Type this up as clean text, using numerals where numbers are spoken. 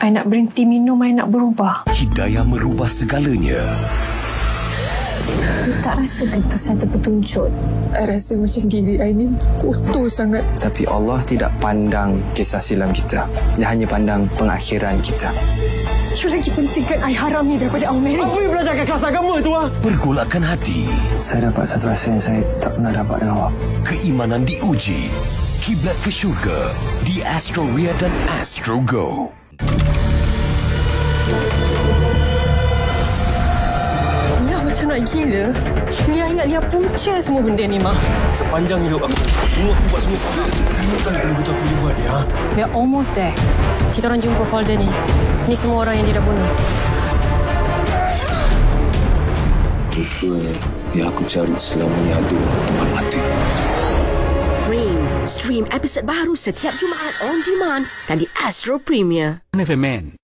I nak berhenti minum, I nak berubah. Hidayah merubah segalanya. You tak rasa ke itu satu petunjuk? I rasa macam diri I ni kotor sangat. Tapi Allah tidak pandang kisah silam kita. Dia hanya pandang pengakhiran kita. You lagi pentingkan I haram ni daripada Mary. Apa yang belajar kat kelas agama tu? Pergolakan hati. Saya dapat satu rasa yang saya tak pernah dapat dengan awak. Keimanan diuji. Kiblat ke syurga di Astro Ria dan Astro Go. Lia macam nak gila. Lia ingat Lia punca semua benda ni, Mah. Sepanjang hidup aku, semua aku buat semua salah. Bukan itu betul aku boleh buat dia. We are almost there. Kita orang jumpa folder ni. Ni semua orang yang dia dah bunuh. Rupanya yang aku cari selama ni ada teman mati. Frame. Stream episod baru setiap Jumaat on demand dan di Astro Premier. Never Man